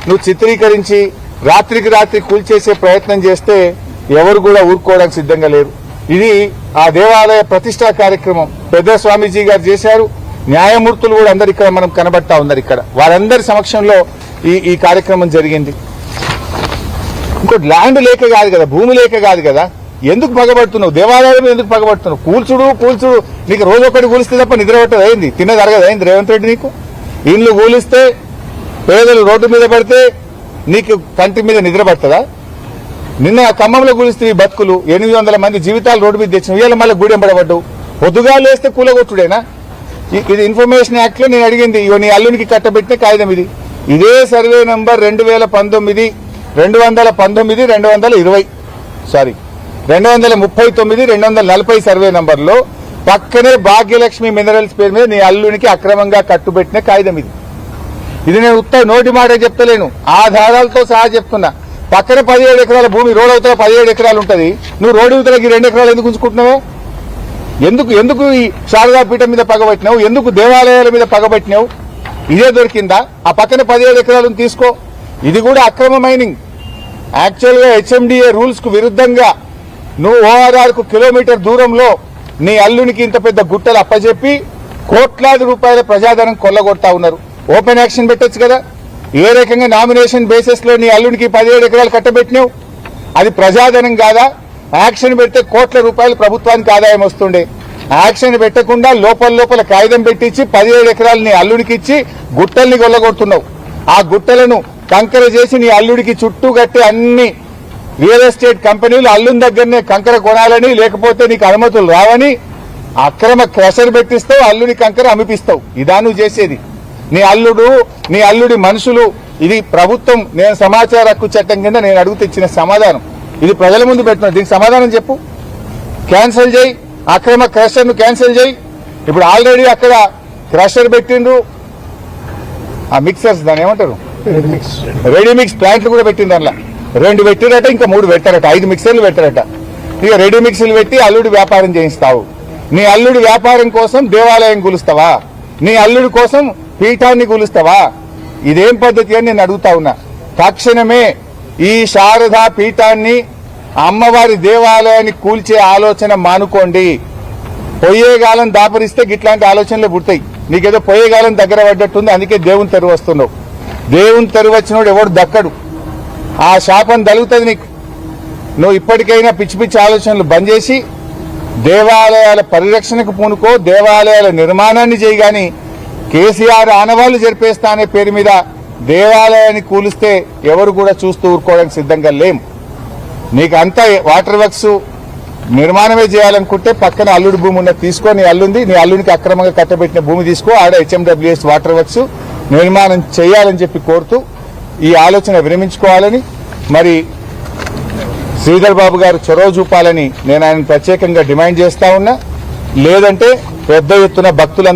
నువ్వు చిత్రీకరించి రాత్రికి రాత్రి కూల్చేసే ప్రయత్నం చేస్తే ఎవరు కూడా ఊరుకోవడానికి సిద్ధంగా లేరు. ఇది ఆ దేవాలయ ప్రతిష్టా కార్యక్రమం పెద్ద స్వామీజీ గారు చేశారు. న్యాయమూర్తులు కూడా అందరు ఇక్కడ మనం కనబడతా ఉన్నారు. ఇక్కడ వారందరి సమక్షంలో ఈ కార్యక్రమం జరిగింది. ఇంకోటి ల్యాండ్ లేక కాదు కదా, భూమి లేక కాదు కదా. ఎందుకు పగబడుతున్నావు? దేవాలయం ఎందుకు పగబడుతున్నావు? కూల్చుడు నీకు రోజు ఒకటి కూలిస్తే తప్ప నిద్ర పట్టదు అయింది, తిన్నది అరగదు అయింది రేవంత్ రెడ్డి. నీకు ఇల్లు కూలిస్తే పేదలు రోడ్డు మీద పడితే నీకు కంటి మీద నిద్ర పడుతుందా? నిన్న ఖమ్మంలో కూలిస్తే ఈ బతుకులు 800 మంది జీవితాలు రోడ్డు మీద తెచ్చిన ఇవాళ మళ్ళీ గూడెం పడబడ్డావు. పొద్దుగా లేస్తే కూలగొట్టుడేనా? ఇది ఇన్ఫర్మేషన్ యాక్ట్ లో నేను అడిగింది. నీ అల్లునికి కట్టబెట్టిన కాగితం ఇది. ఇదే సర్వే నంబర్ 2019 239 సర్వే నంబర్లో పక్కనే భాగ్యలక్ష్మి మినరల్స్ పేరు మీద నీ అల్లునికి అక్రమంగా కట్టుబెట్టిన కాగితం ఇది. ఇది నేను నోటి మాట చెప్తలేను, ఆధారాలతో సహా చెప్తున్నా. పక్కన 17 ఎకరాల భూమి, రోడ్ అవతల 17 ఎకరాలు ఉంటుంది. నువ్వు రోడ్డు అవతలకి 2 ఎకరాలు ఎందుకు ఉంచుకుంటున్నావు? ఎందుకు ఈ శారదాపీఠం మీద పగబట్టినావు? ఎందుకు దేవాలయాల మీద పగబట్టినావు? ఇదే దొరికిందా? ఆ పక్కన 17 ఎకరాలను తీసుకో. ఇది కూడా అక్రమ మైనింగ్. యాక్చువల్ గా హెచ్ఎండిఏ రూల్స్ కు విరుద్ధంగా నువ్వు ORR కు కిలోమీటర్ దూరంలో నీ అల్లునికి ఇంత పెద్ద గుట్టలు అప్పచెప్పి కోట్లాది రూపాయల ప్రజాధనం కొల్లగొడతా ఉన్నారు. ఓపెన్ యాక్షన్ పెట్టొచ్చు కదా. ఏ రకంగా నామినేషన్ బేసిస్ లో నీ అల్లునికి 17 ఎకరాలు కట్టబెట్టినావు? అది ప్రజాధనం కాదా? యాక్షన్ పెడితే కోట్ల రూపాయలు ప్రభుత్వానికి ఆదాయం వస్తుండే. యాక్షన్ పెట్టకుండా లోపల కాగితం పెట్టించి 17 ఎకరాలు నీ అల్లుడికి ఇచ్చి గుట్టల్ని కొల్లగొడుతున్నావు. ఆ గుట్టలను కంకర చేసి నీ అల్లుడికి చుట్టూ కట్టి అన్ని రియల్ ఎస్టేట్ కంపెనీలు అల్లుని దగ్గరనే కంకర కొనాలని, లేకపోతే నీకు అనుమతులు రావని అక్రమ క్రషర్ పెట్టిస్తావు, అల్లుని కంకర అమ్మిపిస్తావు. ఇదా నువ్వు చేసేది? నీ అల్లుడి మనుషులు. ఇది ప్రభుత్వం, నేను సమాచార హక్కు చట్టం కింద నేను అడుగుతూ ఇచ్చిన సమాధానం. ఇది ప్రజల ముందు పెడుతున్నా. దీనికి సమాధానం చెప్పు. క్యాన్సిల్ చేయి, అక్రమ క్రషర్ ను క్యాన్సిల్ చేయి. ఇప్పుడు ఆల్రెడీ అక్కడ క్రషర్ పెట్టిండ్రు, ఆ మిక్సర్స్ దాన్ని ఏమంటారు, రెడీ మిక్స్ ప్లాంట్లు కూడా పెట్టింది. దానిలో 2 పెట్టిరట, ఇంకా 3 పెట్టారట, 5 మిక్సర్లు పెట్టారట. ఇక రెడీ మిక్సర్లు పెట్టి అల్లుడి వ్యాపారం చేయిస్తావు. నీ అల్లుడి వ్యాపారం కోసం దేవాలయం కూలుస్తావా? నీ అల్లుడి కోసం పీఠాన్ని కూలుస్తావా? ఇదేం పద్ధతి అని నేను అడుగుతా ఉన్నా. తక్షణమే ఈ శారదా పీఠాన్ని, అమ్మవారి దేవాలయాన్ని కూల్చే ఆలోచన మానుకోండి. పొయ్యేగాలం దాపరిస్తే గిట్లాంటి ఆలోచనలు పుడతాయి. నీకేదో పొయ్యేగాలం దగ్గర పడ్డట్టుంది, అందుకే దేవుని తెరువు వస్తున్నావు. దేవుని తెరువు వచ్చినోడు ఎవడు దక్కడు. ఆ శాపం తగులుతుంది నీకు. నువ్వు ఇప్పటికైనా పిచ్చి పిచ్చి ఆలోచనలు బంద్ చేసి దేవాలయాల పరిరక్షణకు పూనుకో, దేవాలయాల నిర్మాణాన్ని చేయి. గాని కేసీఆర్ ఆనవాళ్లు జరిపేస్తా అనే పేరు మీద దేవాలయాన్ని కూలిస్తే ఎవరు కూడా చూస్తూ ఊరుకోవడానికి సిద్ధంగా లేం. నీకు అంతా వాటర్ వర్క్స్ నిర్మాణమే చేయాలనుకుంటే పక్కన అల్లుడి భూమి ఉన్న తీసుకో. నీ అల్లునికి అక్రమంగా కట్టబెట్టిన భూమి తీసుకో. ఆడ HMWS వాటర్ వర్క్స్ నిర్మాణం చేయాలని చెప్పి కోరుతూ ఈ ఆలోచన విరమించుకోవాలని, మరి శ్రీధర్ బాబు గారు చొరవ చూపాలని నేను ఆయన ప్రత్యేకంగా డిమాండ్ చేస్తా ఉన్నా. లేదంటే పెద్ద ఎత్తున భక్తులందరూ